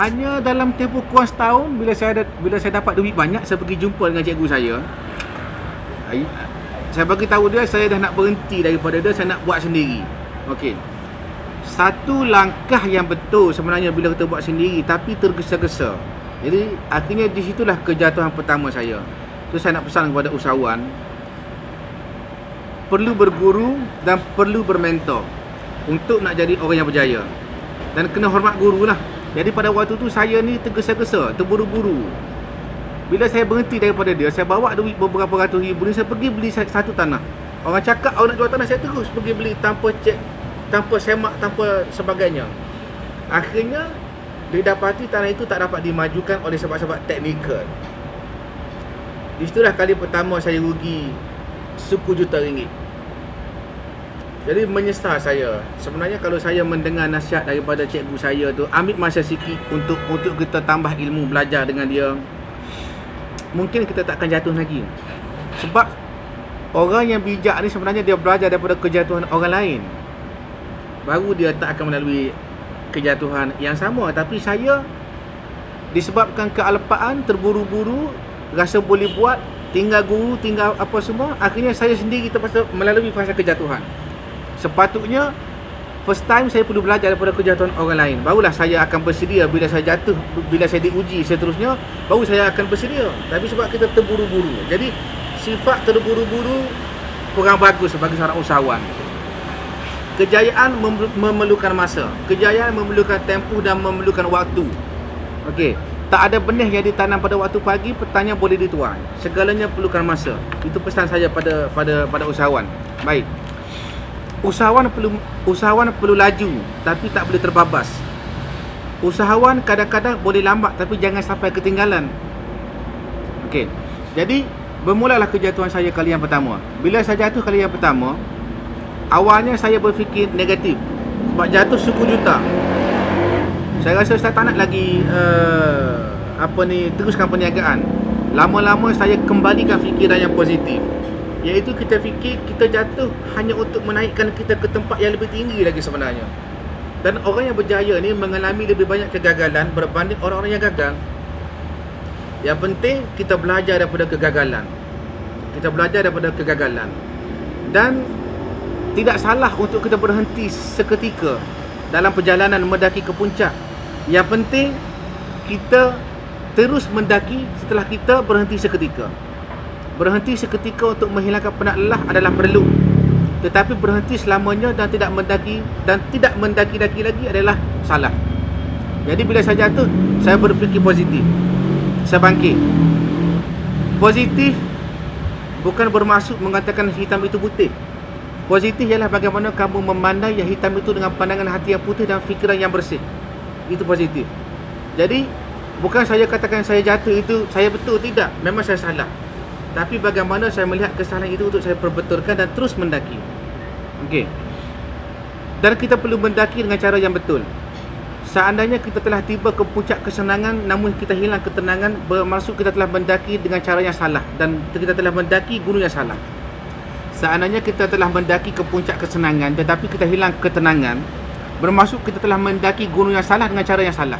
Hanya dalam tempoh kurang setahun, bila saya dapat duit banyak, saya pergi jumpa dengan cikgu saya. Saya bagi tahu dia saya dah nak berhenti daripada dia, saya nak buat sendiri. Okey. Satu langkah yang betul sebenarnya bila kita buat sendiri, tapi tergesa-gesa. Jadi akhirnya di situlah kejatuhan pertama saya. So saya nak pesan kepada usahawan, perlu berguru dan perlu bermentor untuk nak jadi orang yang berjaya. Dan kena hormat guru lah. Jadi pada waktu tu saya ni tergesa-gesa, terburu-buru. Bila saya berhenti daripada dia, saya bawa duit beberapa ratus ribu ni, saya pergi beli satu tanah. Orang cakap awak nak jual tanah, saya terus pergi beli tanpa cek, tanpa semak, tanpa sebagainya. Akhirnya didapati tanah itu tak dapat dimajukan oleh sebab-sebab teknikal. Di situlah kali pertama saya rugi suku juta ringgit. Jadi menyesal saya. Sebenarnya kalau saya mendengar nasihat daripada cikgu saya tu, ambil masa sikit untuk kita tambah ilmu, belajar dengan dia, mungkin kita tak akan jatuh lagi. Sebab orang yang bijak ni sebenarnya dia belajar daripada kejatuhan orang lain, baru dia tak akan melalui kejatuhan yang sama. Tapi saya disebabkan kealpaan, terburu-buru, rasa boleh buat, tinggal guru, tinggal apa semua, akhirnya saya sendiri terpaksa melalui fasa kejatuhan. Sepatutnya first time saya perlu belajar daripada kejatuhan orang lain, barulah saya akan bersedia bila saya jatuh, bila saya diuji seterusnya, baru saya akan bersedia. Tapi sebab kita terburu-buru, jadi sifat terburu-buru kurang bagus sebagai seorang usahawan. Kejayaan memerlukan masa, kejayaan memerlukan tempoh dan memerlukan waktu. Okey, tak ada benih yang ditanam pada waktu pagi, petanya boleh dituai. Segalanya perlukan masa. Itu pesan saya pada usahawan. Baik. Usahawan perlu laju tapi tak boleh terbabas. Usahawan kadang-kadang boleh lambat tapi jangan sampai ketinggalan. Okey. Jadi bermulalah kejatuhan saya kali yang pertama. Bila saya jatuh kali yang pertama, awalnya saya berfikir negatif sebab jatuh suku juta. Saya rasa saya tak nak lagi teruskan perniagaan. Lama-lama saya kembalikan fikiran yang positif, iaitu kita fikir kita jatuh hanya untuk menaikkan kita ke tempat yang lebih tinggi lagi sebenarnya. Dan orang yang berjaya ni mengalami lebih banyak kegagalan berbanding orang-orang yang gagal. Yang penting kita belajar daripada kegagalan. Dan tidak salah untuk kita berhenti seketika dalam perjalanan mendaki ke puncak. Yang penting kita terus mendaki setelah kita berhenti seketika. Berhenti seketika untuk menghilangkan penat lelah adalah perlu. Tetapi berhenti selamanya dan tidak mendaki-daki lagi adalah salah. Jadi bila saya jatuh, saya berfikir positif. Saya bangkit. Positif bukan bermaksud mengatakan hitam itu putih. Positif ialah bagaimana kamu memandang yang hitam itu dengan pandangan hati yang putih dan fikiran yang bersih. Itu positif. Jadi bukan saya katakan saya jatuh itu saya betul, tidak. Memang saya salah. Tapi bagaimana saya melihat kesalahan itu untuk saya perbetulkan dan terus mendaki. Okey. Dan kita perlu mendaki dengan cara yang betul. Seandainya kita telah tiba ke puncak kesenangan namun kita hilang ketenangan, bermaksud kita telah mendaki dengan cara yang salah dan kita telah mendaki gunung yang salah. Seandainya kita telah mendaki ke puncak kesenangan tetapi kita hilang ketenangan, bermaksud kita telah mendaki gunung yang salah dengan cara yang salah.